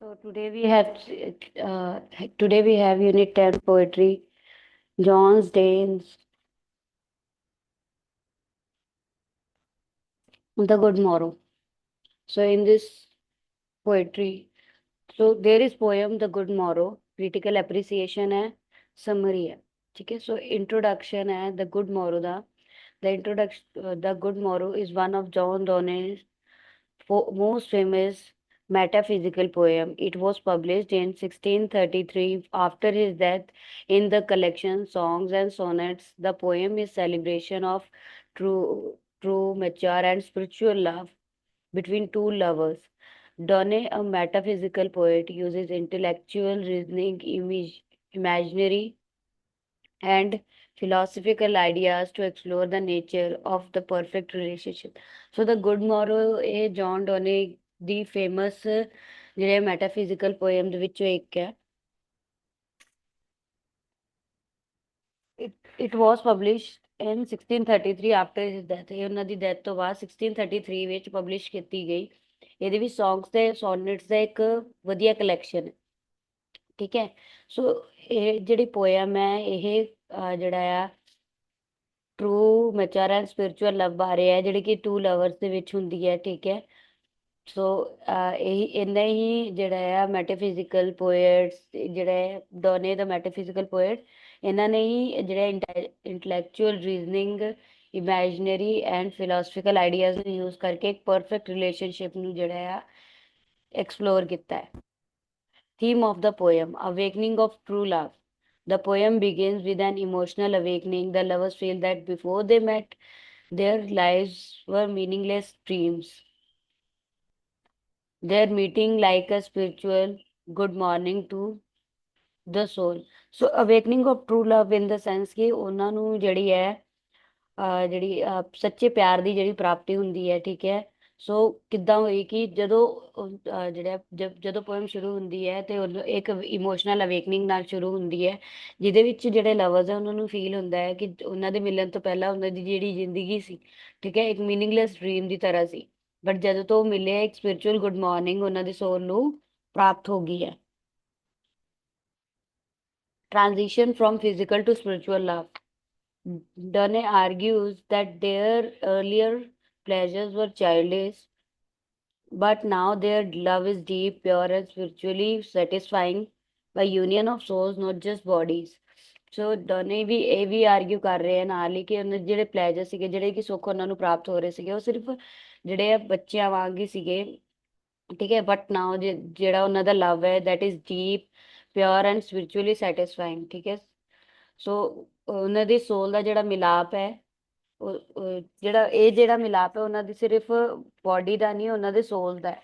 So uh, today we have Unit 10 Poetry, John's Dane's The Good Morrow. So in this poetry, so there is poem The Good Morrow, critical appreciation है, summary है, ठीक है. So introduction है The Good Morrow दा. The Good Morrow is one of John Donne's most famous metaphysical poem. It was published in 1633 after his death in the collection Songs and Sonnets. The poem is celebration of true, mature and spiritual love between two lovers. Donne, a metaphysical poet, uses intellectual reasoning, imaginary and philosophical ideas to explore the nature of the perfect relationship. So the Good Morrow ਇਹ John ਡੋਨੇ ਦੀ famous ਜਿਹੜੇ ਮੈਟਾਫਿਜ਼ੀਕਲ poem ਦੇ ਵਿੱਚੋਂ ਇੱਕ ਹੈ. It was published in 1633 after his death. ਇਹ ਉਹਨਾਂ ਦੀ death ਤੋਂ ਬਾਅਦ 1633 ਵਿੱਚ ਪਬਲਿਸ਼ ਕੀਤੀ ਗਈ. ਇਹਦੇ ਵਿੱਚ ਸੌਂਗਸ ਤੇ ਸੋਨੇਟਸ ਦਾ ਇੱਕ ਵਧੀਆ ਕਲੈਕਸ਼ਨ ਹੈ, ਠੀਕ ਹੈ. ਸੋ ਇਹ ਜਿਹੜੀ ਪੋਇਮ ਹੈ ਇਹ ਜਿਹੜਾ ਆ ਟਰੂ ਮੈਚਰ ਐਂਡ ਸਪਿਰਚੁਅਲ ਲਵ ਬਾਰੇ ਹੈ, ਜਿਹੜੀ ਕਿ ਟੂ ਲਵਰਸ ਦੇ ਵਿੱਚ ਹੁੰਦੀ ਹੈ, ਠੀਕ ਹੈ. ਸੋ ਇਹੀ ਇੰਨਾ ਹੀ ਜਿਹੜਾ ਆ ਮੈਟਾਫਿਜ਼ੀਕਲ ਪੋਇਟਸ, ਜਿਹੜਾ ਡੋਨੇ ਦਾ ਮੈਟਾਫਿਜ਼ੀਕਲ ਪੋਇਟ, ਇਹਨਾਂ ਨੇ ਹੀ ਜਿਹੜਾ ਇੰਟੈਲੈਕਚੁਅਲ ਰੀਜ਼ਨਿੰਗ, ਇਮੈਜਨਰੀ ਐਂਡ ਫਿਲੋਸਫੀਕਲ ਆਈਡੀਆਜ਼ ਨੂੰ ਯੂਜ਼ ਕਰਕੇ ਇੱਕ ਪਰਫੈਕਟ ਰਿਲੇਸ਼ਨਸ਼ਿਪ ਨੂੰ ਜਿਹੜਾ ਆ ਐਕਸਪਲੋਰ ਕੀਤਾ ਹੈ. Theme of the poem: Awakening of True Love. The poem begins with an emotional awakening. The lovers feel that before they met, their lives were meaningless dreams. Their meeting like a spiritual good morning to the soul. So, awakening of true love in the sense ਕਿ ਉਹਨਾਂ ਨੂੰ ਜਿਹੜੀ ਹੈ ਜਿਹੜੀ ਸੱਚੇ ਪਿਆਰ ਦੀ ਜਿਹੜੀ ਪ੍ਰਾਪਤੀ ਹੁੰਦੀ ਹੈ, ਠੀਕ ਹੈ. ਸੋ ਕਿੱਦਾਂ ਹੋਈ ਕਿ ਜਦੋਂ ਜਿਹੜਾ ਜਦੋਂ ਪੋਇਮ ਸ਼ੁਰੂ ਹੁੰਦੀ ਹੈ ਤੇ ਇੱਕ ਇਮੋਸ਼ਨਲ ਅਵੇਕਨਿੰਗ ਨਾਲ ਸ਼ੁਰੂ ਹੁੰਦੀ ਹੈ, ਜਿਹਦੇ ਵਿੱਚ ਜਿਹੜੇ ਲਵਰਸ ਹੈ ਉਹਨਾਂ ਨੂੰ ਫੀਲ ਹੁੰਦਾ ਹੈ ਕਿ ਉਹਨਾਂ ਦੇ ਮਿਲਣ ਤੋਂ ਪਹਿਲਾਂ ਉਹਨਾਂ ਦੀ ਜਿਹੜੀ ਜ਼ਿੰਦਗੀ ਸੀ, ਠੀਕ ਹੈ, ਇੱਕ ਮੀਨਿੰਗਲੈਸ ਡ੍ਰੀਮ ਦੀ ਤਰ੍ਹਾਂ ਸੀ. ਬਟ ਜਦੋਂ ਤੋਂ ਉਹ ਮਿਲੇ, ਇੱਕ ਸਪਿਰਚੁਅਲ ਗੁੱਡ ਮਾਰਨਿੰਗ ਉਹਨਾਂ ਦੀ ਸੋਲ ਨੂੰ ਪ੍ਰਾਪਤ ਹੋ ਗਈ ਹੈ. Transition from physical to spiritual love. Donne argues that their earlier pleasures were childish, but now their love is deep, pure, and spiritually satisfying by union of souls, not just bodies. ਸੋ ਦੋਨੇ ਵੀ ਇਹ ਵੀ ਆਰਗੂ ਕਰ ਰਹੇ ਆ ਨਾਲ ਹੀ ਕਿ ਉਹਨਾਂ ਦੇ ਜਿਹੜੇ ਪਲੇਜਰ ਸੀਗੇ, ਜਿਹੜੇ ਕਿ ਸੁੱਖ ਉਹਨਾਂ ਨੂੰ ਪ੍ਰਾਪਤ ਹੋ ਰਹੇ ਸੀਗੇ, ਉਹ ਸਿਰਫ ਜਿਹੜੇ ਆ ਬੱਚਿਆਂ ਵਾਂਗ ਹੀ ਸੀਗੇ, ਠੀਕ ਹੈ. ਬਟ ਨਾਓ ਜਿਹੜਾ ਉਹਨਾਂ ਦਾ ਲਵ ਹੈ, that is deep, pure and spiritually satisfying, ਠੀਕ ਹੈ. ਸੋ ਉਹਨਾਂ ਦੀ ਸੋਲ ਦਾ ਜਿਹੜਾ ਮਿਲਾਪ ਹੈ, ਜਿਹੜਾ ਮਿਲਾਪ ਹੈ ਉਹਨਾਂ ਦੀ ਸਿਰਫ ਬੋਡੀ ਦਾ ਨਹੀਂ, ਉਹਨਾਂ ਦੇ ਸੋਲ ਦਾ ਹੈ.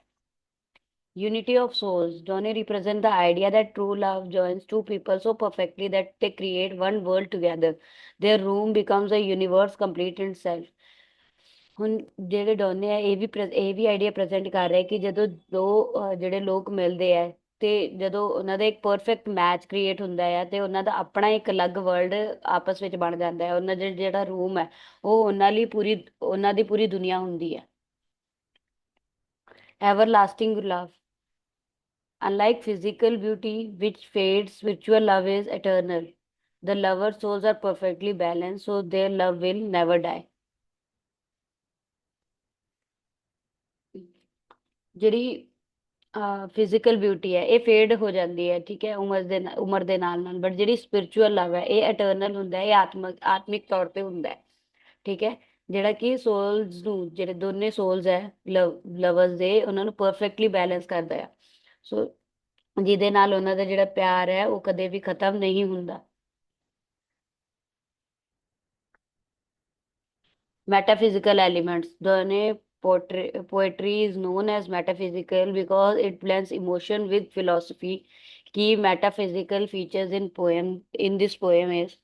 Unity of souls. Donne represent the idea that true love joins two people so perfectly that they create one world together. Their room becomes a universe complete in itself. ਹੁਣ ਜਿਹੜੇ ਡੋਨੇ ਆ ਇਹ ਵੀ ਆਈਡੀਆ ਪ੍ਰੈਜ਼ੈਂਟ ਕਰ ਰਹੇ ਕਿ ਜਦੋਂ ਦੋ ਜਿਹੜੇ ਲੋਕ ਮਿਲਦੇ ਆ ਤੇ ਜਦੋਂ ਉਹਨਾਂ ਦਾ ਇੱਕ ਪਰਫੈਕਟ ਮੈਚ ਕ੍ਰੀਏਟ ਹੁੰਦਾ ਹੈ ਤੇ ਉਹਨਾਂ ਦਾ ਆਪਣਾ ਇੱਕ ਅਲੱਗ ਵਰਲਡ ਆਪਸ ਵਿੱਚ ਬਣ ਜਾਂਦਾ ਹੈ. ਉਹਨਾਂ ਦਾ ਜਿਹੜਾ ਰੂਮ ਹੈ ਉਹ ਉਹਨਾਂ ਦੀ ਪੂਰੀ ਦੁਨੀਆ ਹੁੰਦੀ ਹੈ. Everlasting love. Unlike physical beauty, which fades, spiritual love is eternal. The lovers' souls are perfectly balanced, so their love will never die. ਜਿਹੜੀ ਫਿਜ਼ੀਕਲ ਬਿਊਟੀ ਹੈ ਇਹ ਫੇਡ ਹੋ ਜਾਂਦੀ ਹੈ, ਠੀਕ ਹੈ, ਉਮਰ ਦੇ ਨਾਲ ਨਾਲ. ਬਟ ਜਿਹੜੀ ਸਪਿਰਚੁਅਲ ਲਵ ਹੈ ਇਹ ਇਟਰਨਲ ਹੁੰਦਾ ਹੈ, ਇਹ ਆਤਮਿਕ ਤੌਰ ਤੇ ਹੁੰਦਾ ਹੈ, ਠੀਕ ਹੈ. ਜਿਹੜਾ ਕਿ ਸੋਲਸ ਨੂੰ, ਜਿਹੜੇ ਦੋਨੇ ਸੋਲਸ ਹੈ ਲਵਰਸ ਦੇ, ਉਹਨਾਂ ਨੂੰ ਪਰਫੈਕਟਲੀ ਬੈਲੈਂਸ ਕਰਦਾ ਹੈ. ਸੋ ਜਿਹਦੇ ਨਾਲ ਉਹਨਾਂ ਦਾ ਜਿਹੜਾ ਪਿਆਰ ਹੈ ਉਹ ਕਦੇ ਵੀ ਖਤਮ ਨਹੀਂ ਹੁੰਦਾ. Metaphysical elements. Poetry is known as metaphysical because it blends emotion with philosophy. Key metaphysical features in this poem is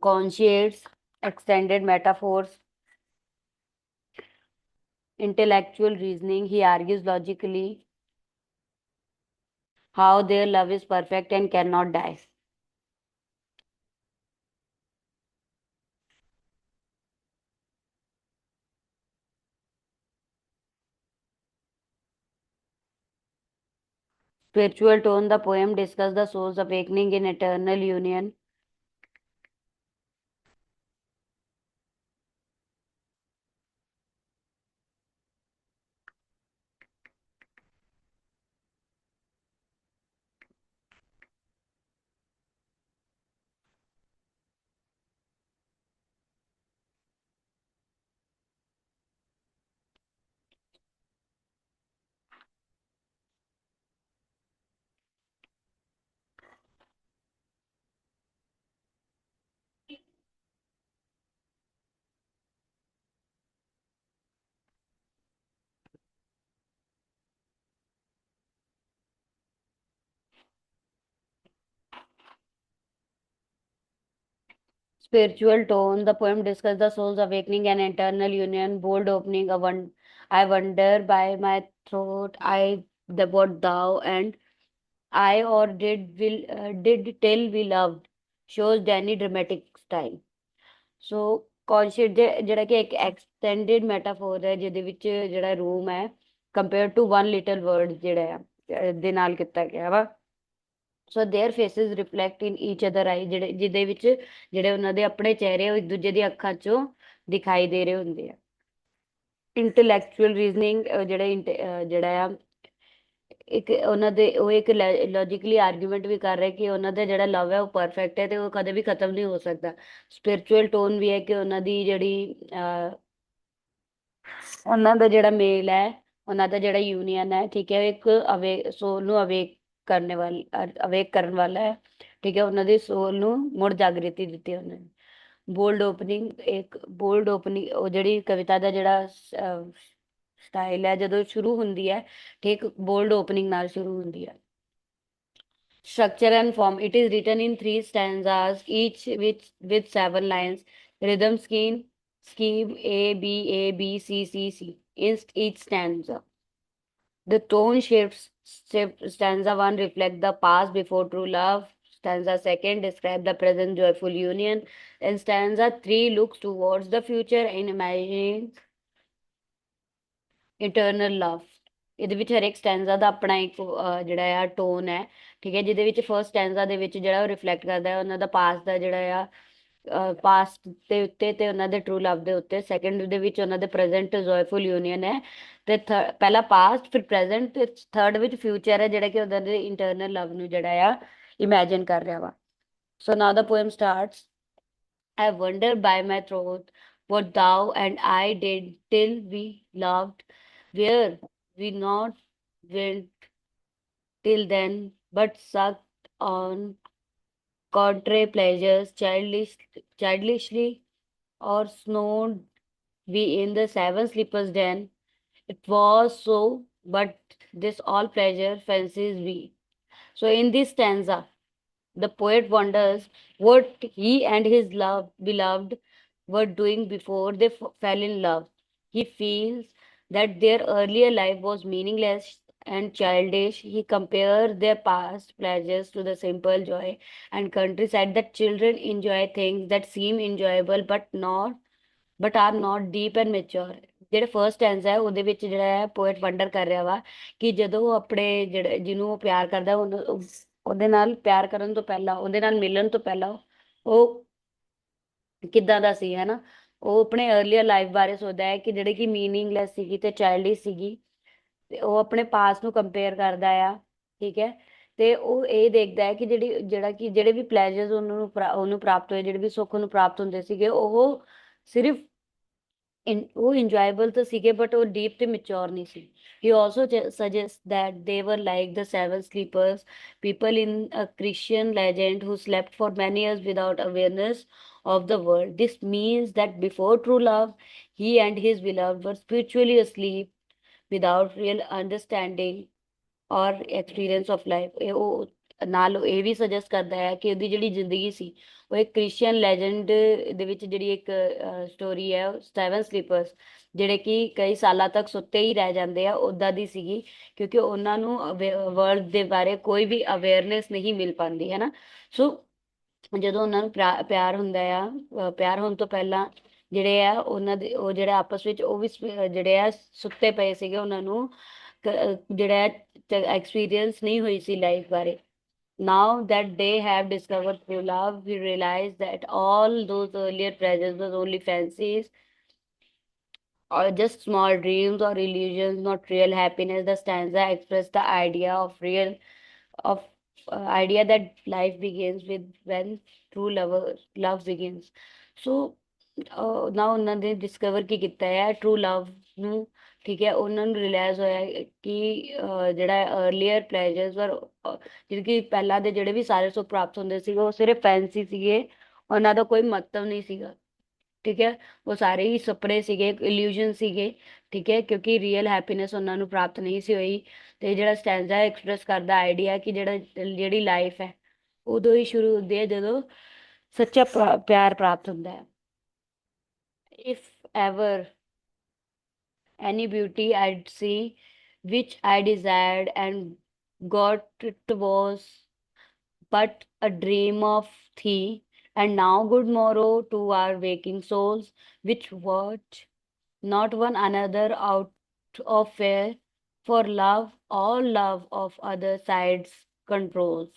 conscious, extended metaphors, intellectual reasoning. He argues logically how their love is perfect and cannot die. Spiritual tone, the poem discuss the soul's awakening in eternal union. Spiritual tone, the poem discuss the soul's awakening and eternal union. Bold opening, I wonder by my throat, I the what thou and I or did till we loved. Shows Danny dramatic style. So conscious ਜਿਹੜਾ ਕਿ ਇੱਕ extended ਮੈਟਾਫੋਰ ਹੈ ਜਿਹਦੇ ਵਿੱਚ ਜਿਹੜਾ room ਹੈ compare to one little word ਜਿਹੜਾ ਆ ਦੇ ਨਾਲ ਕੀਤਾ ਗਿਆ ਵਾ so there faces reflect in each other ਆਈ ਜਿਹੜੇ ਜਿਹਦੇ ਵਿੱਚ ਜਿਹੜੇ ਉਹਨਾਂ ਦੇ ਆਪਣੇ ਚਿਹਰੇ ਉਹ ਇੱਕ ਦੂਜੇ ਦੀ ਅੱਖਾਂ 'ਚੋਂ ਦਿਖਾਈ ਦੇ ਰਹੇ ਹੁੰਦੇ ਆ ਇੰਟੈਲੈਕਚੁਅਲ ਰੀਜ਼ਨਿੰਗ ਜਿਹੜਾ ਆ ਇੱਕ ਉਹਨਾਂ ਦੇ ਉਹ ਇੱਕ ਲੌਜੀਕਲੀ ਆਰਗੂਮੈਂਟ ਵੀ ਕਰ ਰਹੇ ਕਿ ਉਹਨਾਂ ਦਾ ਜਿਹੜਾ ਲਵ ਹੈ ਉਹ ਪਰਫੈਕਟ ਹੈ ਤੇ ਉਹ ਕਦੇ ਵੀ ਖਤਮ ਨਹੀਂ ਹੋ ਸਕਦਾ ਸਪਿਰਚੁਅਲ ਟੋਨ ਵੀ ਹੈ ਕਿ ਉਹਨਾਂ ਦੀ ਜਿਹੜੀ ਉਹਨਾਂ ਦਾ ਜਿਹੜਾ ਮੇਲ ਹੈ ਉਹਨਾਂ ਦਾ ਜਿਹੜਾ ਯੂਨੀਅਨ ਹੈ ਠੀਕ ਹੈ ਇੱਕ ਸੋਲ ਨੂੰ ਅਵੇਕ ਕਰਨ ਵਾਲਾ ਹੈ ਠੀਕ ਹੈ ਉਹਨਾਂ ਦੀ ਸੋਲ ਨੂੰ ਮੁੜ ਜਾਗ੍ਰਿਤੀ ਦਿੱਤੀ ਉਹਨਾਂ ਨੇ ਬੋਲਡ ਓਪਨਿੰਗ ਉਹ ਜਿਹੜੀ ਕਵਿਤਾ ਦਾ ਜਿਹੜਾ ਸਟਾਈਲ ਹੈ ਜਦੋਂ ਸ਼ੁਰੂ ਹੁੰਦੀ ਹੈ ਠੀਕ ਬੋਲਡ ਓਪਨਿੰਗ ਨਾਲ ਸ਼ੁਰੂ ਹੁੰਦੀ ਹੈ structure and form. It is written in three stanzas, each with 7 lines. Rhythm scheme A B A B C C C in each stanza. The tone stanza one reflect the past before true love. Stanza second describe the present joyful union. And stanza three looks towards the future and imagining eternal love ਇਹਦੇ ਵਿੱਚ ਹਰ ਇੱਕ ਸਟੈਂਜ਼ਾ ਦਾ ਆਪਣਾ ਇੱਕ ਜਿਹੜਾ ਆ tone ਹੈ ਠੀਕ ਹੈ ਜਿਹਦੇ ਵਿੱਚ ਫਰਸਟ ਸਟੈਂਜ਼ਾ ਦੇ ਵਿੱਚ ਜਿਹੜਾ ਉਹ ਰਿਫਲੈਕਟ ਕਰਦਾ ਹੈ ਉਹਨਾਂ ਦਾ ਪਾਸਟ ਦਾ ਜਿਹੜਾ ਆ ਪਾਸਟ ਦੇ ਉੱਤੇ ਤੇ ਉਹਨਾਂ ਦੇ ਟਰੂ ਲਵ ਦੇ ਉੱਤੇ ਸੈਕੰਡ ਦੇ ਵਿੱਚ ਉਹਨਾਂ ਦੇ ਪ੍ਰੈਜ਼ੈਂਟ ਜੋਇਫੁਲ ਯੂਨੀਅਨ ਹੈ ਤੇ ਪਹਿਲਾ ਪਾਸਟ ਫਿਰ ਪ੍ਰੈਜ਼ੈਂਟ ਤੇ ਥਰਡ ਵਿੱਚ ਫਿਊਚਰ ਹੈ ਜਿਹੜਾ ਕਿ ਉਹਨਾਂ ਦੇ ਇੰਟਰਨਲ ਲਵ ਨੂੰ ਜਿਹੜਾ ਆ ਇਮੇਜਿਨ ਕਰ ਰਿਹਾ ਵਾ so now the poem starts I wonder by my throat what thou and I did till we loved, where we not went till then, but sucked on contrary pleasures childishly, or snowed we in the 7 sleepers den. It was so, but this all pleasure fancies we. So in this stanza, the poet wonders what he and his beloved were doing before they fell in love. He feels that their earlier life was meaningless and childish. He compares their past pleasures to the simple joy and countryside that children enjoy things that seem enjoyable but are not deep and mature. ਜਿਹੜੇ first ਸਟੈਂਜ਼ਾ ਹੈ ਉਹਦੇ ਵਿੱਚ ਜਿਹੜਾ ਹੈ poet wonder ਕਰ ਰਿਹਾ ਵਾ ਕਿ ਜਦੋਂ ਉਹ ਆਪਣੇ ਜਿਹੜੇ ਜਿਹਨੂੰ ਉਹ ਪਿਆਰ ਕਰਦਾ ਉਹਦੇ ਨਾਲ ਪਿਆਰ ਕਰਨ ਤੋਂ ਪਹਿਲਾਂ ਉਹਦੇ ਨਾਲ ਮਿਲਣ ਤੋਂ ਪਹਿਲਾਂ ਉਹ ਕਿੱਦਾਂ ਦਾ ਸੀ ਹੈ ਨਾ ਉਹ ਆਪਣੇ ਅਰਲੀਅਰ ਲਾਈਫ ਬਾਰੇ ਸੋਚਦਾ ਹੈ ਕਿ ਜਿਹੜੇ ਕਿ ਮੀਨਿੰਗਲੈਸ ਸੀਗੀ ਤੇ ਚਾਈਲਡਿਸ਼ ਸੀਗੀ ਤੇ ਉਹ ਆਪਣੇ ਪਾਸ ਨੂੰ ਕੰਪੇਅਰ ਕਰਦਾ ਆ ਠੀਕ ਹੈ ਤੇ ਉਹ ਇਹ ਦੇਖਦਾ ਹੈ ਕਿ ਜਿਹੜੇ ਵੀ ਪਲੇਜਰਸ ਉਹਨੂੰ ਪ੍ਰਾਪਤ ਹੋਏ ਜਿਹੜੇ ਵੀ ਸੁੱਖ ਨੂੰ ਪ੍ਰਾਪਤ ਹੁੰਦੇ ਸੀਗੇ ਉਹ ਸਿਰਫ ਉਹ ਇੰਜੋਏਬਲ ਤਾਂ ਸੀਗੇ ਬਟ ਉਹ ਡੀਪ ਤੇ ਮੈਚੁਰ ਨਹੀਂ ਸੀ he also suggests that they were like the 7 sleepers, people in a Christian legend who slept for many years without awareness of the world. This means that before true love he and his beloved were spiritually asleep without real understanding ਔਰ experience of life ਉਹ ਨਾਲ ਇਹ ਵੀ suggest ਕਰਦਾ ਹੈ ਕਿ ਉਹਦੀ ਜਿਹੜੀ ਜ਼ਿੰਦਗੀ ਸੀ ਉਹ ਇੱਕ ਕ੍ਰਿਸਚੀਅਨ ਲੈਜੈਂਡ ਦੇ ਵਿੱਚ ਜਿਹੜੀ ਇੱਕ ਸਟੋਰੀ ਹੈ 7 sleepers ਜਿਹੜੇ ਕਿ ਕਈ ਸਾਲਾਂ ਤੱਕ ਸੁੱਤੇ ਹੀ ਰਹਿ ਜਾਂਦੇ ਆ ਉਦਾਂ ਦੀ ਸੀਗੀ ਕਿਉਂਕਿ ਉਹਨਾਂ ਨੂੰ ਵਰਲਡ ਦੇ ਬਾਰੇ ਕੋਈ ਵੀ ਅਵੇਅਰਨੈਸ ਨਹੀਂ ਮਿਲ ਪਾਉਂਦੀ ਹੈ ਨਾ ਸੋ ਜਦੋਂ ਉਹਨਾਂ ਨੂੰ ਪਿਆਰ ਹੁੰਦਾ ਆ ਪਿਆਰ ਹੋਣ ਤੋਂ ਪਹਿਲਾਂ ਜਿਹੜੇ ਆ ਉਹਨਾਂ ਦੇ ਉਹ ਜਿਹੜੇ ਆਪਸ ਵਿੱਚ ਉਹ ਵੀ ਜਿਹੜੇ ਆ ਸੁੱਤੇ ਪਏ ਸੀਗੇ ਉਹਨਾਂ ਨੂੰ ਜਿਹੜਾ एक्सपीरियंस नहीं हुई सी लाइफ बारे. Now that they have discovered true love, we realize that all those earlier pleasures was only fancies or just small dreams or illusions, not real happiness. The stanza expressed the idea of real of idea that life begins with when true love begins. So ਨਾ ਉਹਨਾਂ ਨੇ discover ਕੀ ਕੀਤਾ ਹੈ true ਲਵ ਨੂੰ. ਠੀਕ ਹੈ, ਉਹਨਾਂ ਨੂੰ ਰਿਅਲਾਈਜ਼ ਹੋਇਆ ਹੈ ਕਿ ਜਿਹੜਾ ਅਰਲੀਅਰ ਪਲੇਜਰਸ ਵਰ ਜਿਵੇਂ ਕਿ ਪਹਿਲਾਂ ਦੇ ਜਿਹੜੇ ਵੀ ਸਾਰੇ ਸੁੱਖ ਪ੍ਰਾਪਤ ਹੁੰਦੇ ਸੀਗੇ ਉਹ ਸਿਰਫ ਫੈਂਸੀ ਸੀਗੇ, ਉਹਨਾਂ ਦਾ ਕੋਈ ਮਹੱਤਵ ਨਹੀਂ ਸੀਗਾ. ਠੀਕ ਹੈ, ਉਹ ਸਾਰੇ ਹੀ ਸੁਪਨੇ ਸੀਗੇ, ਇਲੂਜਨ ਸੀਗੇ. ਠੀਕ ਹੈ, ਕਿਉਂਕਿ ਰੀਅਲ ਹੈਪੀਨੈਸ ਉਹਨਾਂ ਨੂੰ ਪ੍ਰਾਪਤ ਨਹੀਂ ਸੀ ਹੋਈ. ਤੇ ਜਿਹੜਾ ਸਟੈਂਜ਼ਾ ਐਕਸਪ੍ਰੈਸ ਕਰਦਾ ਆਈਡੀਆ ਕਿ ਜਿਹੜੀ ਲਾਈਫ ਹੈ ਉਦੋਂ ਹੀ ਸ਼ੁਰੂ ਹੁੰਦੀ ਹੈ ਜਦੋਂ ਸੱਚਾ ਪਿਆਰ ਪ੍ਰਾਪਤ ਹੁੰਦਾ ਹੈ. If ever any beauty I'd see which I desired and got, it was but a dream of thee. And now good morrow to our waking souls, which watch not one another out of fear, for love all love of other sides controls.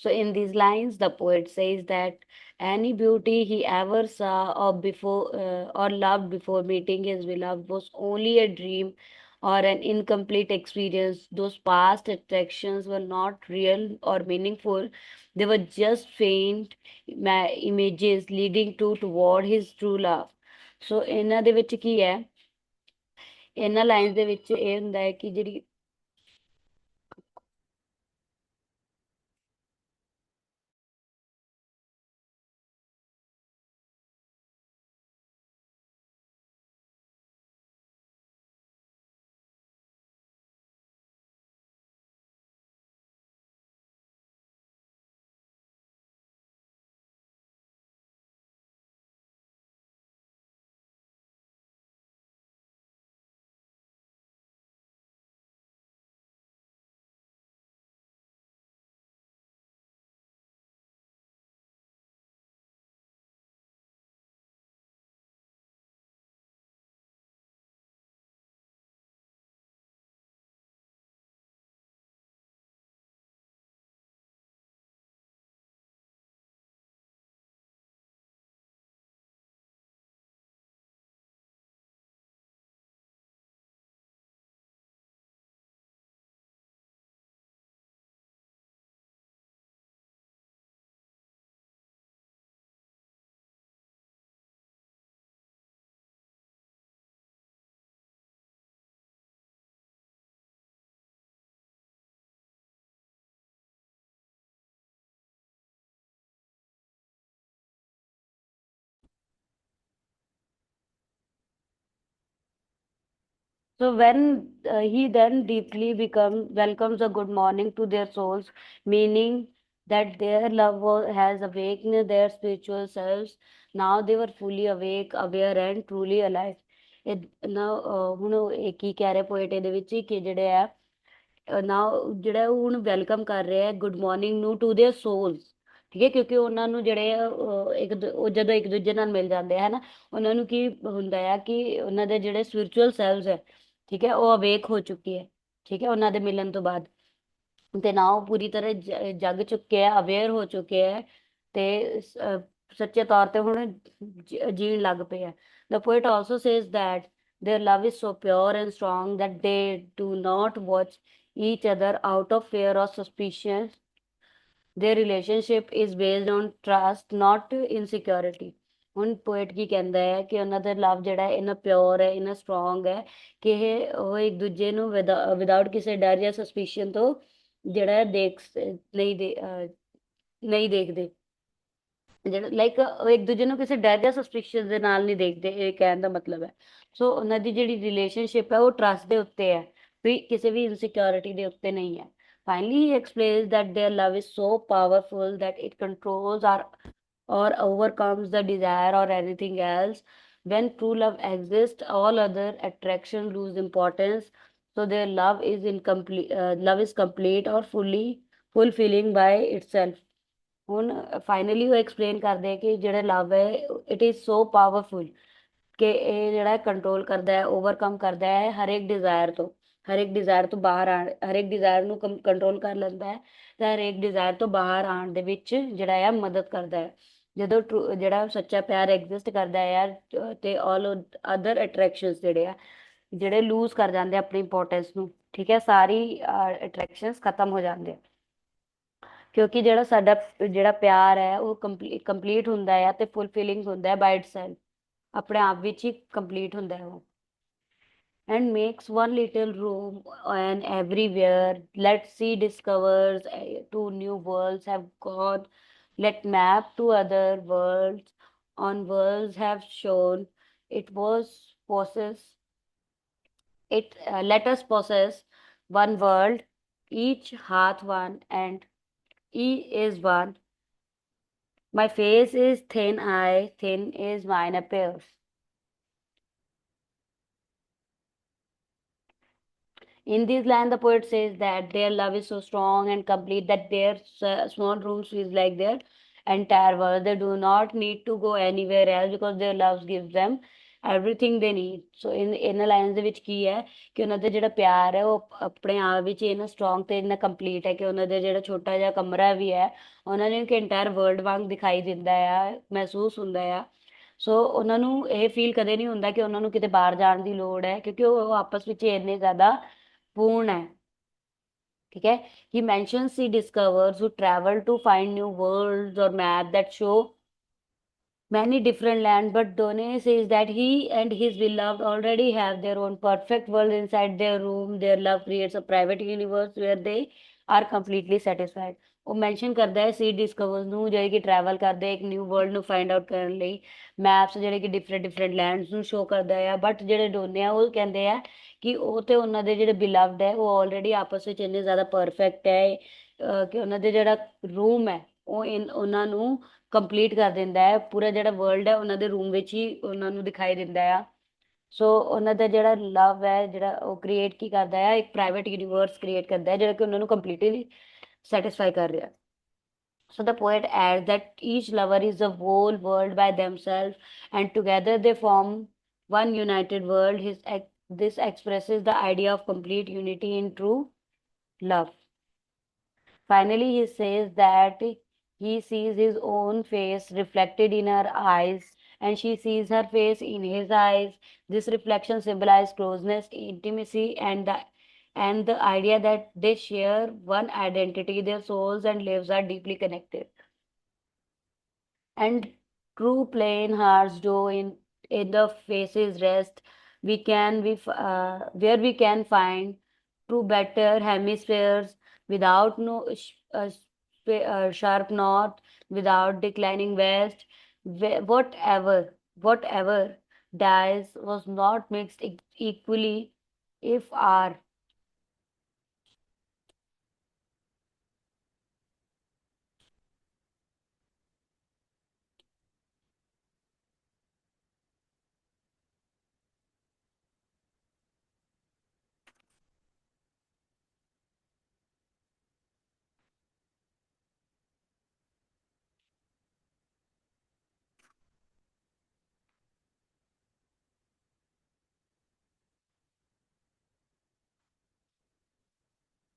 So, in these lines, the poet says that any beauty he ever saw or loved before meeting his beloved was only a dream or an incomplete experience. Those past attractions were not real or meaningful. They were just faint images leading toward his true love. So, ਇਹਨਾਂ ਦੇ ਵਿੱਚ ਕੀ ਹੈ, ਇਹਨਾਂ lines ਦੇ ਵਿੱਚ ਇਹ ਹੁੰਦਾ ਹੈ ਕਿ ਜਿਹੜੀ so when he then deeply welcomes a good morning to their souls, meaning that their has awakened their spiritual selves. Now they were fully awake, aware and truly alive. ਇਹ ਨਾ ਹੁਣ ਇਹ ਕੀ ਕਹਿ ਰਿਹਾ ਪੋਇਟ ਇਹਦੇ ਵਿੱਚ ਕਿ ਜਿਹੜੇ ਆ ਨਾ ਜਿਹੜਾ ਉਹ ਹੁਣ ਵੈਲਕਮ ਕਰ ਰਿਹਾ ਹੈ ਗੁੱਡ ਮਾਰਨਿੰਗ ਨੂੰ ਟੂ देयर ਸੋਲਸ. ਠੀਕ ਹੈ, ਕਿਉਂਕਿ ਉਹਨਾਂ ਨੂੰ ਜਿਹੜੇ ਉਹ ਜਦੋਂ ਇੱਕ ਦੂਜੇ ਨਾਲ ਮਿਲ ਜਾਂਦੇ ਆ ਨਾ, ਉਹਨਾਂ ਨੂੰ ਕੀ ਹੁੰਦਾ ਆ ਕਿ ਉਹਨਾਂ ਦੇ ਜਿਹੜੇ ਸਪਿਰਚੁਅਲ ਸੈਲਵਸ ਹੈ, ਠੀਕ ਹੈ, ਉਹ ਅਵੇਕ ਹੋ ਚੁੱਕੀ ਹੈ. ਠੀਕ ਹੈ, ਉਹਨਾਂ ਦੇ ਮਿਲਣ ਤੋਂ ਬਾਅਦ ਤੇ ਨਾ ਉਹ ਪੂਰੀ ਤਰ੍ਹਾਂ ਜਗ ਚੁੱਕੇ ਆ, ਅਵੇਅਰ ਹੋ ਚੁੱਕੇ ਆ ਤੇ ਸੱਚੇ ਤੌਰ ਤੇ ਹੁਣ ਜੀਣ ਲੱਗ ਪਏ ਆ. The poet also says that their love is so pure and strong that they do not watch each other out of fear or suspicion. Their relationship is based on trust, not insecurity. ਹੁਣ poet ਕੀ ਕਹਿੰਦਾ ਹੈ ਕਿ ਉਹਨਾਂ ਦਾ ਲਵ ਜਿਹੜਾ ਹੈ ਇੰਨਾ pure ਹੈ, ਇੰਨਾ ਸਟਰੋਂਗ ਹੈ ਕਿ ਉਹ ਇੱਕ ਦੂਜੇ ਨੂੰ ਵਿਦਆਊਟ ਕਿਸੇ ਡਰ ਜਾਂ ਸਸਪੀਸ਼ਨ ਤੋਂ ਜਿਹੜਾ ਨਹੀਂ ਦੇਖਦੇ. ਜਿਹੜਾ ਲਾਈਕ ਇੱਕ ਦੂਜੇ ਨੂੰ ਕਿਸੇ ਡਰ ਜਾਂ ਸਸਪੀਸ਼ਨ ਦੇ ਨਾਲ ਨਹੀਂ ਦੇਖਦੇ, ਇਹ ਕਹਿਣ ਦਾ ਮਤਲਬ ਹੈ. ਸੋ ਉਹਨਾਂ ਦੀ ਜਿਹੜੀ ਰਿਲੇਸ਼ਨਸ਼ਿਪ ਹੈ ਉਹ ਟਰਸਟ ਦੇ ਉੱਤੇ ਹੈ, ਵੀ ਕਿਸੇ ਵੀ ਇਨਸਿਕਿਉਰਿਟੀ ਦੇ ਉੱਤੇ ਨਹੀਂ ਹੈ. Finally, he explains that their love is so powerful that it controls or overcomes the desire or anything else. When true love exists, all other attraction lose importance. So their love is incomplete. Love is complete or fully fulfilling by itself. ਹੁਣ finally ਉਹ explain ਕਰਦੇ ਕਿ ਜਿਹੜਾ ਲਵ ਹੈ it is so powerful ਕਿ ਇਹ ਜਿਹੜਾ control ਕਰਦਾ ਹੈ, ਓਵਰਕਮ ਕਰਦਾ ਹੈ ਹਰ ਇੱਕ ਡਿਜ਼ਾਇਰ ਤੋਂ, ਹਰ ਇੱਕ ਡਿਜ਼ਾਇਰ ਤੋਂ ਬਾਹਰ ਆਣ, ਹਰ ਇੱਕ ਡਿਜ਼ਾਇਰ ਨੂੰ ਕੰਟਰੋਲ ਕਰ ਲੈਂਦਾ ਹੈ ਤੇ ਹਰ ਇੱਕ ਡਿਜ਼ਾਇਰ ਤੋਂ ਬਾਹਰ ਆਉਣ ਦੇ ਵਿੱਚ ਜਿਹੜਾ ਆ ਮਦਦ ਕਰਦਾ ਹੈ। ਜਦੋਂ ਜਿਹੜਾ ਸੱਚਾ ਪਿਆਰ ਐਗਜ਼ਿਸਟ ਕਰਦਾ ਹੈ ਯਾਰ, ਤੇ ਆਲ ਅਦਰ ਅਟਰੈਕਸ਼ਨਸ ਜਿਹੜੇ ਆ, ਜਿਹੜੇ ਲੂਜ਼ ਕਰ ਜਾਂਦੇ ਆ ਆਪਣੀ ਇੰਪੋਰਟੈਂਸ ਨੂੰ, ਠੀਕ ਹੈ, ਸਾਰੀ ਅਟਰੈਕਸ਼ਨਸ ਖਤਮ ਹੋ ਜਾਂਦੇ ਆ। ਕਿਉਂਕਿ ਜਿਹੜਾ ਸਾਡਾ ਜਿਹੜਾ ਪਿਆਰ ਹੈ ਉਹ ਕੰਪਲੀਟ ਹੁੰਦਾ ਹੈ ਤੇ ਫੁਲਫਿਲਿੰਗ ਹੁੰਦਾ ਹੈ ਬਾਈ ਇਟਸੈਲਫ, ਆਪਣੇ ਆਪ ਵਿੱਚ ਹੀ ਕੰਪਲੀਟ ਹੁੰਦਾ ਹੈ ਉਹ। And makes one little room and everywhere. Let see discovers two new worlds have gone. Let map to other worlds. On worlds have shown it was possess it. Let us possess one world, each hath one, and E is one. My face is thin, I thin is mine appears. In this line, the poet says that their love is so strong and complete that their small room feels like their entire world. They do not need to go anywhere else because their love gives them everything they need. So in ਇਹਨਾਂ lines ਦੇ ਵਿੱਚ ਕੀ ਹੈ ਕਿ ਉਹਨਾਂ ਦਾ ਜਿਹੜਾ ਪਿਆਰ ਹੈ ਉਹ ਆਪਣੇ ਆਪ ਵਿੱਚ ਇੰਨਾ ਸਟਰੋਂਗ ਤੇ ਇੰਨਾ ਕੰਪਲੀਟ ਹੈ ਕਿ ਉਹਨਾਂ ਦਾ ਜਿਹੜਾ ਛੋਟਾ ਜਿਹਾ ਕਮਰਾ ਵੀ ਹੈ ਉਹਨਾਂ ਨੂੰ ਇੱਕ ਇੰਟਾਇਰ ਵਰਲਡ ਵਾਂਗ ਦਿਖਾਈ ਦਿੰਦਾ ਆ, ਮਹਿਸੂਸ ਹੁੰਦਾ ਆ। ਸੋ ਉਹਨਾਂ ਨੂੰ ਇਹ ਫੀਲ ਕਦੇ ਨਹੀਂ ਹੁੰਦਾ ਕਿ ਉਹਨਾਂ ਨੂੰ ਕਿਤੇ ਬਾਹਰ ਜਾਣ ਦੀ ਲੋੜ ਹੈ, ਕਿਉਂਕਿ ਉਹ ਆਪਸ ਵਿੱਚ ਇੰਨੇ ਜ਼ਿਆਦਾ पूर्ण है। ठीक है, he mentions he discovers who travel to find new worlds or map that show many different lands, but Done says that he and his beloved already have their own perfect world inside their room. Their love creates a private universe where they are completely satisfied. ਉਹ mention ਕਰਦਾ ਹੈ ਸੀ ਡਿਸਕਵਰਸ ਨੂੰ, ਜਿਹੜੇ ਕਿ travel ਕਰਦੇ ਇੱਕ new world ਨੂੰ find out ਕਰਨ ਲਈ, ਮੈਪਸ ਜਿਹੜੇ ਕਿ ਡਿਫਰੈਂਟ ਲੈਂਡਸ ਨੂੰ ਸ਼ੋ ਕਰਦਾ ਆ। ਬਟ ਜਿਹੜੇ ਡੋਨੇ ਆ ਉਹ ਕਹਿੰਦੇ ਆ ਕਿ ਉਹ ਤੇ ਉਹਨਾਂ ਦੇ ਜਿਹੜੇ ਬਿਲਵਡ ਹੈ ਉਹ ਆਲਰੇਡੀ ਆਪਸ ਵਿੱਚ ਇੰਨੇ ਜ਼ਿਆਦਾ ਪਰਫੈਕਟ ਹੈ ਕਿ ਉਹਨਾਂ ਦੇ ਜਿਹੜਾ ਰੂਮ ਹੈ ਉਹ ਉਹਨਾਂ ਨੂੰ ਕੰਪਲੀਟ ਕਰ ਦਿੰਦਾ ਹੈ। ਪੂਰਾ ਜਿਹੜਾ ਵਰਲਡ ਹੈ ਉਹਨਾਂ ਦੇ ਰੂਮ ਵਿੱਚ ਹੀ ਉਹਨਾਂ ਨੂੰ ਦਿਖਾਈ ਦਿੰਦਾ ਆ। ਸੋ ਉਹਨਾਂ ਦਾ ਜਿਹੜਾ ਲਵ ਹੈ ਜਿਹੜਾ ਉਹ ਕ੍ਰੀਏਟ ਕੀ ਕਰਦਾ ਹੈ, ਇੱਕ ਪ੍ਰਾਈਵੇਟ ਯੂਨੀਵਰਸ ਕ੍ਰੀਏਟ ਕਰਦਾ ਹੈ ਜਿਹੜਾ ਕਿ ਉਹਨਾਂ ਨੂੰ ਕੰਪਲੀਟਲੀ ਸੈਟਿਸਫਾਈ ਕਰ ਰਿਹਾ। So the poet adds that each lover is a whole world by themselves, and together they form one united world. This expresses the idea of complete unity in true love. Finally, he says that he sees his own face reflected in her eyes, and she sees her face in his eyes. This reflection symbolizes closeness, intimacy, and the idea that they share one identity. Their souls and lives are deeply connected. And true plain hearts do in the faces rest. Where we can find true better hemispheres without no sharp north, without declining west. Whatever dies was not mixed equally if our.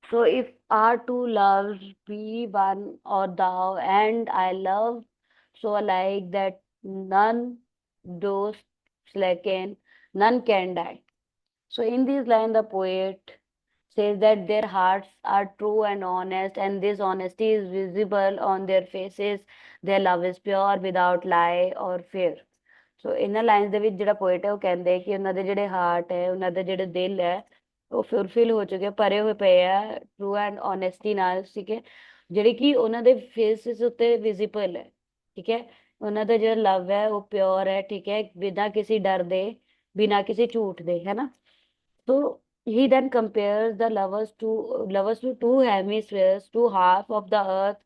So if our two loves be one or thou and I love so alike that none does slacken, none can die. So in this line, the poet says that their hearts are true and honest, and this honesty is visible on their faces. Their love is pure without lie or fear. ਸੋ ਇਹਨਾਂ lines ਦੇ ਵਿੱਚ ਜਿਹੜਾ poet ਹੈ ਉਹ ਕਹਿੰਦੇ ਕਿ ਉਹਨਾਂ ਦੇ ਜਿਹੜੇ ਹਾਰਟ ਹੈ, ਉਹਨਾਂ ਦੇ ਜਿਹੜੇ ਦਿਲ ਹੈ ਉਹ ਫੁਲਫਿਲ ਹੋ ਚੁੱਕੇ, ਭਰੇ ਹੋਏ ਪਏ ਆ ਟਰੂ ਐਂਡ ਓਨੈਸਟੀ ਨਾਲ, ਠੀਕ ਹੈ, ਜਿਹੜੀ ਕਿ ਉਹਨਾਂ ਦੇ ਫੇਸਿਸ ਉੱਤੇ ਵਿਜ਼ੀਬਲ ਹੈ। ਠੀਕ ਹੈ, ਉਹਨਾਂ ਦਾ ਜਿਹੜਾ ਲਵ ਹੈ ਉਹ ਪਿਓਰ ਹੈ, ਠੀਕ ਹੈ, ਬਿਨਾਂ ਕਿਸੇ ਡਰ ਦੇ, ਬਿਨਾਂ ਕਿਸੇ ਝੂਠ ਦੇ, ਹੈ ਨਾ। ਸੋ he then compares the lovers to two hemispheres, two half of the earth.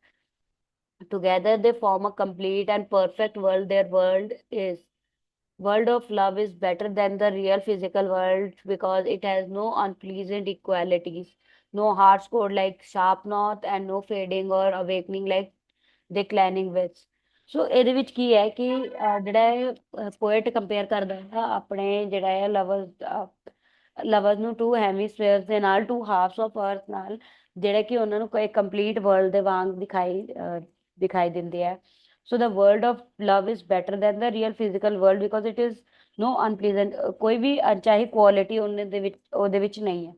Together they form a complete and perfect world. Their world of love is better than the real physical world because it has no unpleasant equalities, no harsh code like sharp north, and no fading or awakening like declining west. ਸੋ ਇਹਦੇ ਵਿੱਚ ਕੀ ਹੈ ਕਿ ਜਿਹੜਾ poet compare ਕਰਦਾ ਹੈ ਆਪਣੇ ਜਿਹੜਾ ਹੈ ਲਵਰ ਲਵਰਸ ਨੂੰ ਟੂ ਹੈਮੀਸਫੇਅਰਸ ਦੇ ਨਾਲ, ਟੂ ਹਾਫਸ ਆਫ ਅਰਥ ਨਾਲ, ਜਿਹੜੇ ਕਿ ਉਹਨਾਂ ਨੂੰ ਕੋਈ ਕੰਪਲੀਟ ਵਰਲਡ ਦੇ ਵਾਂਗ ਦਿਖਾਈ ਦਿੰਦੇ ਆ। So the world of love is better than the real physical world because it is no unpleasant, ਕੋਈ ਵੀ ਅਣਚਾਹੀ ਕੁਆਲਿਟੀ ਉਹਦੇ ਵਿੱਚ ਨਹੀਂ ਹੈ।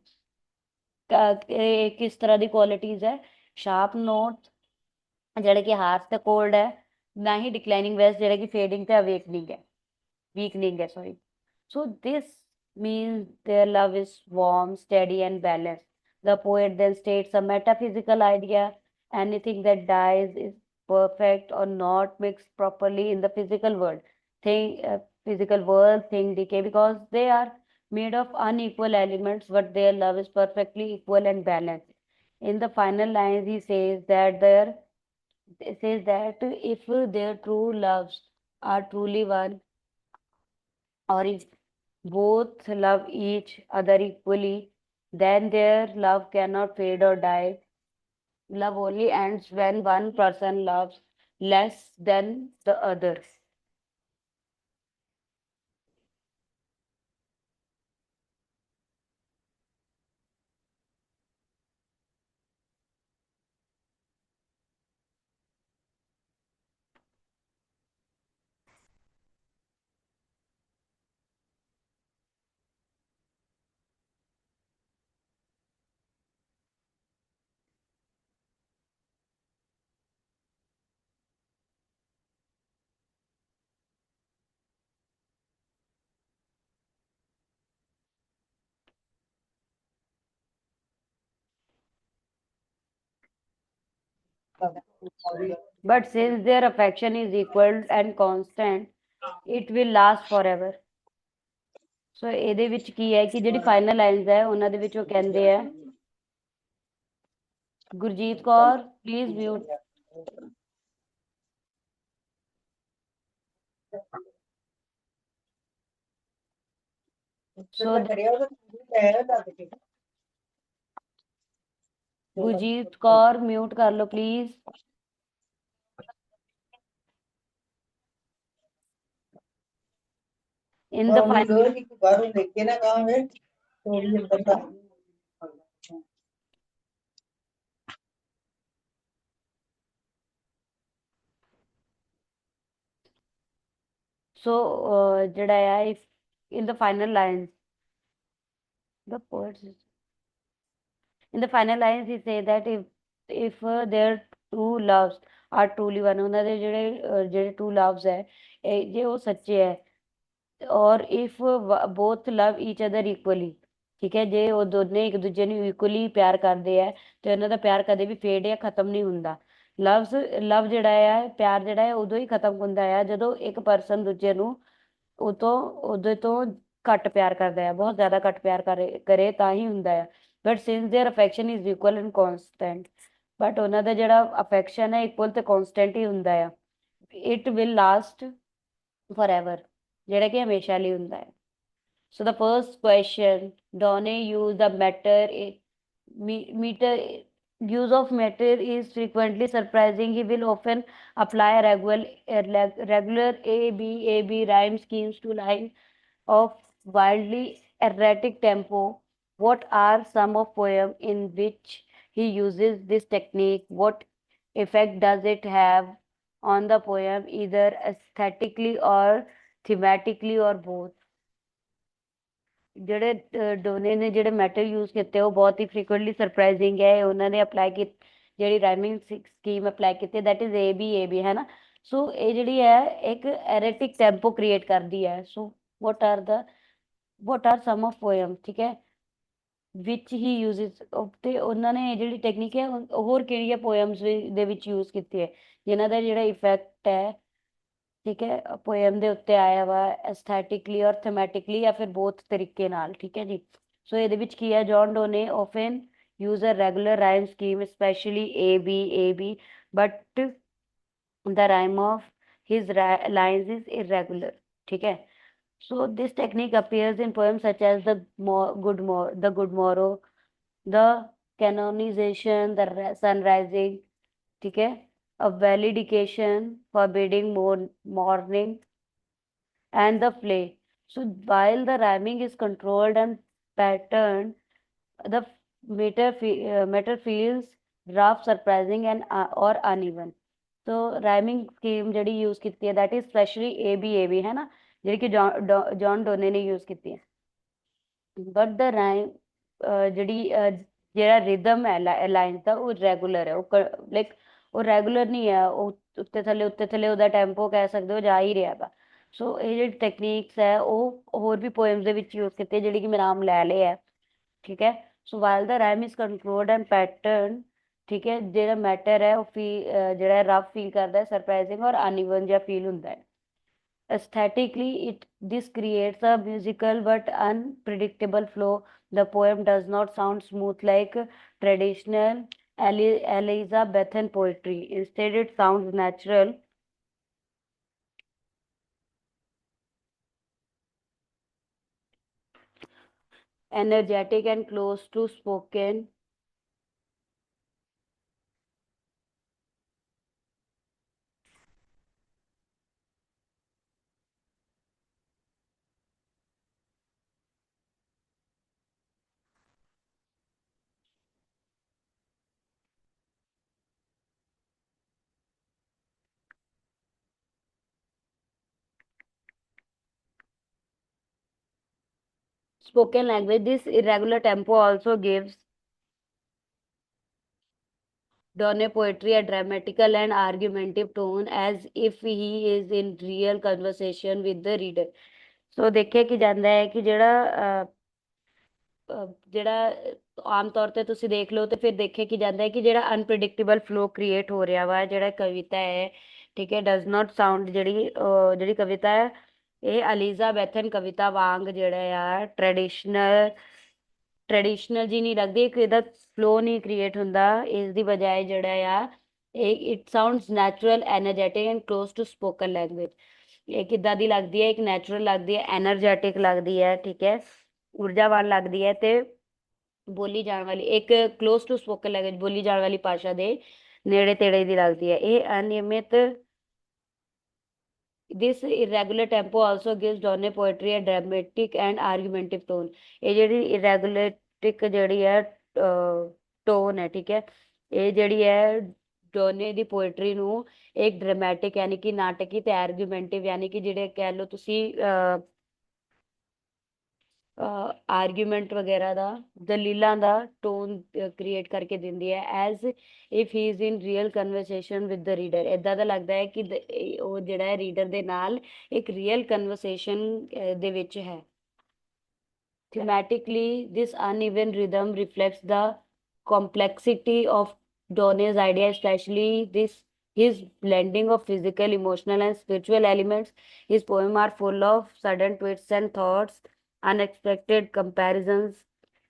ਇਹ ਕਿਸ ਤਰ੍ਹਾਂ ਦੀ ਕੁਆਲਿਟੀਜ਼ ਹੈ? ਸ਼ਾਰਪ ਨੋਟ ਜਿਹੜੇ ਕਿ ਹਾਰਸ਼ ਤੇ ਕੋਲਡ ਹੈ, ਨਾ ਹੀ ਡਿਕਲਾਈਨਿੰਗ ਵੈਸ ਜਿਹੜੇ ਕਿ ਫੇਡਿੰਗ ਤੇ ਅਵੇਕਨਿੰਗ ਹੈ, ਵੀਕਨਿੰਗ ਹੈ, sorry. So this means their love is warm, steady, and balanced. The poet then states a metaphysical idea: anything that dies is perfect or not mixed properly in the physical world. Physical world, thing decay because they are made of unequal elements, but their love is perfectly equal and balanced. In the final lines, he says that if their true loves are truly one, or if both love each other equally, then their love cannot fade or die. Love only ends when one person loves less than the others. But since their affection is equal and constant, it will last forever. ਸੋ ਇਹਦੇ ਵਿੱਚ ਕੀ ਹੈ ਕਿ ਜਿਹੜੀ final lines ਹੈ ਉਹਨਾਂ ਦੇ ਵਿੱਚ ਉਹ ਕਹਿੰਦੇ ਆ, Gurjeet Kaur please mute. So Gurjeet Kaur mute ਕਰ ਲਓ please. In the final, so ਜਿਹੜਾ ਆ if in the final lines, the poets in the final lines he say that if their true loves are truly one, ਉਹਨਾਂ ਦੇ ਜਿਹੜੇ true loves ਹੈ ਜੇ ਉਹ ਸੱਚੇ ਹੈ, ਔਰ if both love each other equally, ਠੀਕ ਹੈ, ਜੇ ਉਹ ਦੋਨੇ ਇੱਕ ਦੂਜੇ ਨੂੰ ਇਕੁਅਲੀ ਪਿਆਰ ਕਰਦੇ ਆ ਤੇ ਉਹਨਾਂ ਦਾ ਪਿਆਰ ਕਦੇ ਵੀ ਫੇਡ ਜਾਂ ਖਤਮ ਨਹੀਂ ਹੁੰਦਾ। ਲਵ ਜਿਹੜਾ ਹੈ, ਪਿਆਰ ਜਿਹੜਾ ਹੈ ਉਦੋਂ ਹੀ ਖਤਮ ਹੁੰਦਾ ਆ ਜਦੋਂ ਇੱਕ ਪਰਸਨ ਦੂਜੇ ਨੂੰ ਉਹਦੇ ਤੋਂ ਘੱਟ ਪਿਆਰ ਕਰਦਾ ਹੈ, ਬਹੁਤ ਜ਼ਿਆਦਾ ਘੱਟ ਪਿਆਰ ਕਰੇ ਤਾਂ ਹੀ ਹੁੰਦਾ ਹੈ। But since there affection is equal and constant, but ਉਹਨਾਂ ਦਾ ਜਿਹੜਾ ਅਫੈਕਸ਼ਨ ਹੈ ਇਕੁਅਲ ਤੇ ਕਨਸਟੈਂਟ ਹੀ ਹੁੰਦਾ ਆ। ਇਟ ਵਿਲ ਲਾਸਟ ਫੋਰਐਵਰ, ਜਿਹੜਾ ਕਿ ਹਮੇਸ਼ਾ ਲਈ ਹੁੰਦਾ ਹੈ। So the first question, Donne use the meter use of matter is frequently surprising. He will often apply regular A B rhyme schemes to line of wildly erratic tempo. What are some of poem in which he uses this technique? What effect does it have on the poem, either aesthetically or thematically or both? ਜਿਹੜੇ ਡੋਨੇ ਨੇ ਜਿਹੜੇ matter use ਕੀਤੇ ਉਹ ਬਹੁਤ ਹੀ frequently surprising ਹੈ। ਉਹਨਾਂ ਨੇ apply ਕੀ ਜਿਹੜੀ ਰਾਈਮਿੰਗ ਸਕੀਮ ਅਪਲਾਈ ਕੀਤੀ, ਦੈਟ ਇਜ਼ ਏ ਬੀ ਹੈ ਨਾ। ਸੋ ਇਹ ਜਿਹੜੀ ਹੈ ਇੱਕ ਐਰੇਟਿਕ ਟੈਂਪੋ ਕ੍ਰੀਏਟ ਕਰਦੀ ਹੈ। So what are some of poem, ਠੀਕ ਹੈ, ਵਿਚ ਹੀ ਯੂਜ਼ਸ, ਤੇ ਉਹਨਾਂ ਨੇ ਜਿਹੜੀ ਟੈਕਨੀਕ ਹੈ ਹੋਰ ਕਿਹੜੀਆਂ ਪੋਇਮਸ ਦੇ ਵਿੱਚ ਯੂਜ਼ ਕੀਤੀ ਹੈ ਜਿਨ੍ਹਾਂ ਦਾ ਜਿਹੜਾ ਇਫੈਕਟ ਹੈ, ਠੀਕ ਹੈ, ਪੋਇਮ ਦੇ ਉੱਤੇ ਆਇਆ ਵਾ ਐਸਥੈਟਿਕਲੀ ਔਰ ਥੀਮੈਟਿਕਲੀ ਜਾਂ ਫਿਰ ਬੋਥ ਤਰੀਕੇ ਨਾਲ, ਠੀਕ ਹੈ ਜੀ। ਸੋ ਇਹਦੇ ਵਿੱਚ ਕੀ ਹੈ, John Donne often use a regular rhyme scheme, especially A B, but the rhyme of his lines is irregular, ठीक है। So this technique appears in poems such as the Good Morrow, the Canonization, the Sun Rising, ठीक है, a valediction, forbidding mourning, and the play. So while the rhyming is controlled and pattern, the matter feels rough, surprising and or uneven. तो rhyming scheme ਜਿਹੜੀ use ਕੀਤੀ ਹੈ that is especially ABAB है ना, ਜਿਹੜੀ ਕਿ जॉन डोने ने use ਕੀਤੀ ਹੈ। बट द राइम ਜਿਹੜੀ ਜਿਹੜਾ ਰਿਦਮ ਹੈ ਲਾਈਨ ਦਾ ਉਹ ਰੈਗੂਲਰ ਹੈ, ਉਹ ਲਾਈਕ ਉਹ ਰੈਗੂਲਰ ਨਹੀਂ ਹੈ, ਉਹ ਉੱਤੇ ਥੱਲੇ ਉਹਦਾ ਟੈਂਪੋ ਕਹਿ ਸਕਦੇ ਹੋ ਜਾ ਹੀ ਰਿਹਾ ਵਾ। ਸੋ ਇਹ ਜਿਹੜੀ ਟੈਕਨੀਕਸ ਹੈ ਉਹ ਹੋਰ ਵੀ ਪੋਇਮਸ ਦੇ ਵਿੱਚ ਯੂਜ਼ ਕੀਤੇ, ਜਿਹੜੀ ਕਿ ਮੈਂ ਨਾਮ ਲੈ ਲਏ ਹੈ, ਠੀਕ ਹੈ। So while the rhyme is controlled and pattern, ਠੀਕ ਹੈ, ਜਿਹੜਾ ਮੈਟਰ ਹੈ ਉਹ ਜਿਹੜਾ ਰਫ ਫੀਲ ਕਰਦਾ ਹੈ, ਸਰਪ੍ਰਾਈਜ਼ਿੰਗ ਔਰ ਅਨਈਵਨ ਜਿਹਾ ਫੀਲ ਹੁੰਦਾ ਹੈ। Aesthetically, this creates a musical but unpredictable flow. The poem does not sound smooth like traditional Elizabethan poetry. Instead, it sounds natural, energetic, and close to spoken. Spoken language. This irregular tempo also gives Donne poetry a dramatical and argumentative tone, as if he is in real conversation with the reader. So ਦੇਖਿਆ ਕਿ ਜਾਂਦਾ ਹੈ ਕਿ ਜਿਹੜਾ ਆਮ ਤੌਰ ਤੇ ਤੁਸੀਂ ਦੇਖ ਲਓ ਤੇ ਫਿਰ ਦੇਖਿਆ ਕਿ ਜਾਂਦਾ ਹੈ ਕਿ ਜਿਹੜਾ ਅਨਪ੍ਰੈਡਿਕਟੇਬਲ ਫਲੋ ਕ੍ਰੀਏਟ ਹੋ ਰਿਹਾ ਵਾ, ਜਿਹੜਾ ਕਵਿਤਾ ਹੈ, ਠੀਕ ਹੈ, ਡਸ ਨਾਟ ਸਾਊਂਡ, ਜਿਹੜੀ ਕਵਿਤਾ ਹੈ ਇਹ ਐਲਿਜ਼ਾਬੈਥਨ ਕਵਿਤਾ ਵਾਂਗ ਜਿਹੜਾ ਆ ਟ੍ਰੈਡੀਸ਼ਨਲ ਜੀ ਨਹੀਂ ਲੱਗਦੀ, ਇੱਕ ਇਹਦਾ ਫਲੋ ਨਹੀਂ ਕ੍ਰੀਏਟ ਹੁੰਦਾ। ਇਸ ਦੀ ਬਜਾਏ ਜਿਹੜਾ ਆ ਇਹ it sounds natural, energetic and close to spoken language. ਇਹ ਕਿੱਦਾਂ ਦੀ ਲੱਗਦੀ ਹੈ? ਇੱਕ ਨੈਚੁਰਲ ਲੱਗਦੀ ਹੈ, ਐਨਰਜੈਟਿਕ ਲੱਗਦੀ ਹੈ, ਠੀਕ ਹੈ, ਊਰਜਾਵਾਨ ਲੱਗਦੀ ਹੈ, ਤੇ ਬੋਲੀ ਜਾਣ ਵਾਲੀ ਇੱਕ ਕਲੋਜ਼ ਟੂ ਸਪੋਕਨ ਲੈਂਗੁਏਜ, ਬੋਲੀ ਜਾਣ ਵਾਲੀ ਭਾਸ਼ਾ ਦੇ ਨੇੜੇ ਤੇੜੇ ਦੀ ਲੱਗਦੀ ਹੈ। ਇਹ ਅਨਿਯਮਿਤ This irregular tempo also gives Donne poetry a dramatic and argumentative tone. ਇਹ ਜਿਹੜੀ irregulatic ਜਿਹੜੀ ਹੈ ਟੋਨ ਹੈ, ਠੀਕ ਹੈ, ਇਹ ਜਿਹੜੀ ਹੈ ਡੋਨੇ ਦੀ ਪੋਇਟਰੀ ਨੂੰ ਇੱਕ ਡਰਾਮੈਟਿਕ ਯਾਨੀ ਕਿ ਨਾਟਕੀ ਤੇ ਆਰਗੂਮੈਂਟਿਵ ਯਾਨੀ ਕਿ ਜਿਹੜੇ ਕਹਿ ਲਓ ਤੁਸੀਂ ਆਰਗੂਮੈਂਟ ਵਗੈਰਾ ਦਾ, ਦਲੀਲਾਂ ਦਾ ਟੋਨ ਕ੍ਰੀਏਟ ਕਰਕੇ ਦਿੰਦੀ ਹੈ, as if he is in real conversation with the reader. ਇਦਾਂ ਦਾ ਲੱਗਦਾ ਹੈ ਕਿ ਉਹ ਜਿਹੜਾ ਹੈ ਰੀਡਰ ਦੇ ਨਾਲ ਇੱਕ ਰੀਅਲ ਕਨਵਰਸੇਸ਼ਨ ਦੇ ਵਿੱਚ ਹੈ। Thematically, this uneven rhythm reflects the complexity of Donne's idea, especially his blending of physical, emotional, and spiritual elements. His poems are full of sudden twists and thoughts, unexpected comparisons,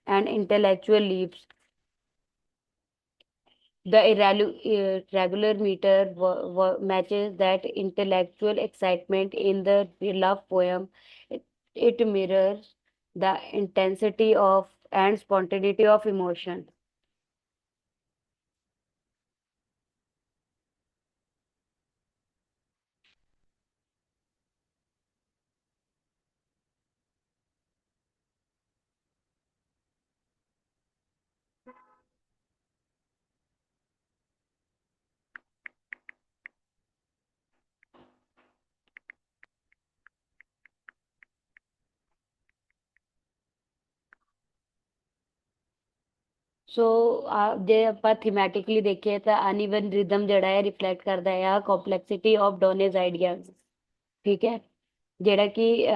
and intellectual leaps. The irregular meter matches that intellectual excitement in the love poem. It mirrors the intensity of and spontaneity of emotion. ਸੋ ਜੇ ਆਪਾਂ ਥੀਮੈਟਿਕਲੀ ਦੇਖੀਏ ਤਾਂ uneven rhythm ਜਿਹੜਾ ਹੈ reflect ਕਰਦਾ ਹੈ complexity of ਡੋਨੇਜ਼ ideas, ਠੀਕ ਹੈ, ਜਿਹੜਾ ਕਿ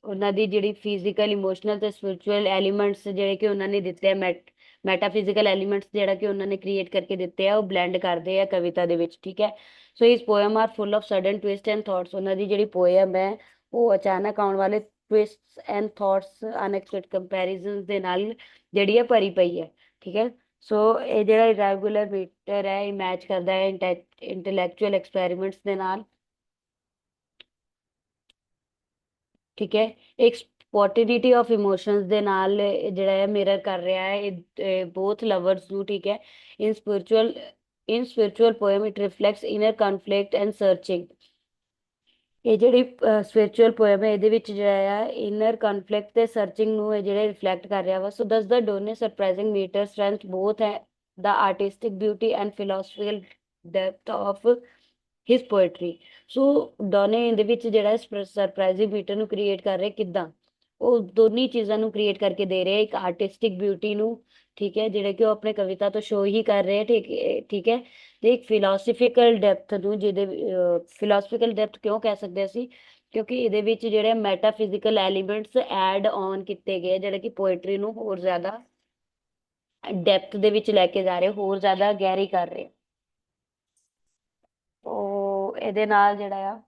ਉਹਨਾਂ ਦੀ ਜਿਹੜੀ ਫਿਜ਼ੀਕਲ, ਇਮੋਸ਼ਨਲ ਤੇ ਸਪਿਰਿਚੁਅਲ ਐਲੀਮੈਂਟਸ ਜਿਹੜੇ ਕਿ ਉਹਨਾਂ ਨੇ ਦਿੱਤੇ ਆ, ਮੈਟਾਫਿਜ਼ੀਕਲ ਐਲੀਮੈਂਟਸ ਜਿਹੜਾ ਕਿ ਉਹਨਾਂ ਨੇ ਕ੍ਰੀਏਟ ਕਰਕੇ ਦਿੱਤੇ ਆ, ਉਹ ਬਲੈਂਡ ਕਰਦੇ ਆ ਕਵਿਤਾ ਦੇ ਵਿੱਚ, ਠੀਕ ਹੈ। ਸੋ ਇਸ poem are full of sudden twist and thoughts. ਉਹਨਾਂ ਦੀ ਜਿਹੜੀ ਪੋਇਮ ਹੈ ਉਹ ਅਚਾਨਕ ਆਉਣ ਵਾਲੇ twists and thoughts, unexpected comparisons ਦੇ ਨਾਲ ਜਿਹੜੀ ਹੈ ਭਰੀ ਪਈ ਹੈ, ਠੀਕ ਹੈ। ਸੋ ਇਹ ਜਿਹੜਾ ਇਰੈਗੂਲਰ ਮੀਟਰ ਹੈ ਇਹ ਮੈਚ ਕਰਦਾ ਹੈ ਇੰਟੈਲੈਕਚੁਅਲ ਐਕਸਪੈਰੀਮੈਂਟਸ ਦੇ ਨਾਲ, ਠੀਕ ਹੈ। ਇੱਕ ਸਪੋਟੇਨਿਟੀ ਆਫ ਇਮੋਸ਼ਨਸ ਦੇ ਨਾਲ ਜਿਹੜਾ ਹੈ ਮਿਰਰ ਕਰ ਰਿਹਾ ਹੈ ਇਹ ਬੋਥ ਲਵਰਸ ਨੂੰ, ਠੀਕ ਹੈ। ਇਨ spiritual poem it reflects inner conflict and searching. ਇਹ ਜਿਹੜੀ ਸਪਿਰਚੁਅਲ ਪੋਇਮ ਹੈ ਇਹਦੇ ਵਿੱਚ ਜਿਹੜਾ ਆ ਇਨਰ ਕਨਫਲਿਕਟ ਤੇ ਸਰਚਿੰਗ ਨੂੰ ਇਹ ਜਿਹੜੇ ਰਿਫਲੈਕਟ ਕਰ ਰਿਹਾ ਵਾ। ਸੋ ਦਸ the Donne surprising metre strength both ਹੈ the artistic beauty and philosophical depth of his poetry. So Donne ਇਹਦੇ ਵਿੱਚ ਜਿਹੜਾ ਸਰਪ੍ਰਾਈਜ਼ਿੰਗ ਮੀਟਰ ਨੂੰ ਕ੍ਰੀਏਟ ਕਰ ਰਿਹਾ ਕਿੱਦਾਂ, ਉਹ ਦੋਨੀ ਚੀਜ਼ਾਂ ਨੂੰ ਕ੍ਰੀਏਟ ਕਰਕੇ ਦੇ ਰਿਹਾ। ਇੱਕ ਆਰਟਿਸਟਿਕ ਬਿਊਟੀ ਨੂੰ, ਠੀਕ ਹੈ, ਜਿਹੜੇ ਕਿ ਉਹ ਆਪਣੇ ਕਵਿਤਾ ਤੋਂ ਸ਼ੋ ਹੀ ਕਰ ਰਹੇ ਆ, ਠੀਕ ਹੈ। ਤੇ ਇੱਕ ਫਿਲੋਸਫੀਕਲ ਡੈਪਥ ਨੂੰ, ਜਿਹਦੇ ਫਿਲੋਸਫੀਕਲ ਡੈਪਥ ਕਿਉਂ ਕਹਿ ਸਕਦੇ ਅਸੀਂ, ਕਿਉਂਕਿ ਇਹਦੇ ਵਿੱਚ ਜਿਹੜੇ ਮੈਟਾਫਿਜ਼ੀਕਲ ਐਲੀਮੈਂਟਸ ਐਡ ਔਨ ਕੀਤੇ ਗਏ ਜਿਹੜੇ ਕਿ ਪੋਇਟਰੀ ਨੂੰ ਹੋਰ ਜ਼ਿਆਦਾ ਡੈਪਥ ਦੇ ਵਿੱਚ ਲੈ ਕੇ ਜਾ ਰਹੇ, ਹੋਰ ਜ਼ਿਆਦਾ ਗਹਿਰੀ ਕਰ ਰਹੇ। ਉਹ ਇਹਦੇ ਨਾਲ ਜਿਹੜਾ ਆ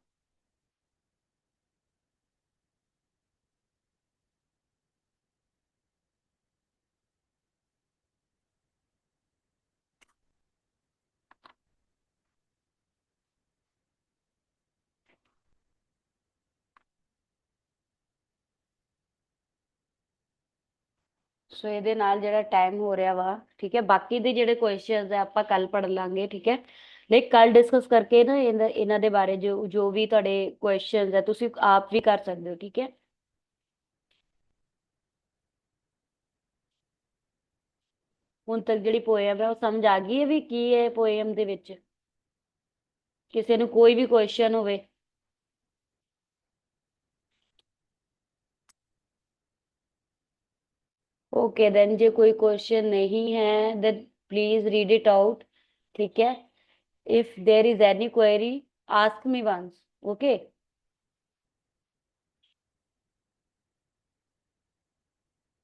ਸੋ ਇਹਦੇ ਨਾਲ ਜਿਹੜਾ ਟਾਈਮ ਹੋ ਰਿਹਾ ਵਾ, ਠੀਕ ਹੈ, ਬਾਕੀ ਦੇ ਜਿਹੜੇ ਕੁਐਸਚਨਸ ਆ ਆਪਾਂ ਕੱਲ ਪੜ੍ਹ ਲਾਂਗੇ, ਠੀਕ ਹੈ। ਲਾਈਕ ਕੱਲ ਡਿਸਕਸ ਕਰਕੇ ਨਾ ਇਹਨਾਂ ਦੇ ਬਾਰੇ ਜੋ ਜੋ ਵੀ ਤੁਹਾਡੇ ਕੁਐਸਚਨਸ ਆ ਤੁਸੀਂ ਆਪ ਵੀ ਕਰ ਸਕਦੇ ਹੋ, ਠੀਕ ਹੈ। ਹੁਣ ਤੱਕ ਜਿਹੜੀ ਪੋਇਮ ਹੈ ਉਹ ਸਮਝ ਆ ਗਈ ਹੈ ਵੀ ਕੀ ਹੈ ਪੋਇਮ ਦੇ ਵਿੱਚ, ਕਿਸੇ ਨੂੰ ਕੋਈ ਵੀ ਕੁਐਸਚਨ ਹੋਵੇ। ओके देन जे कोई क्वेश्चन नहीं है then please read it out, ठीक है। If there is any query ask me once, okay.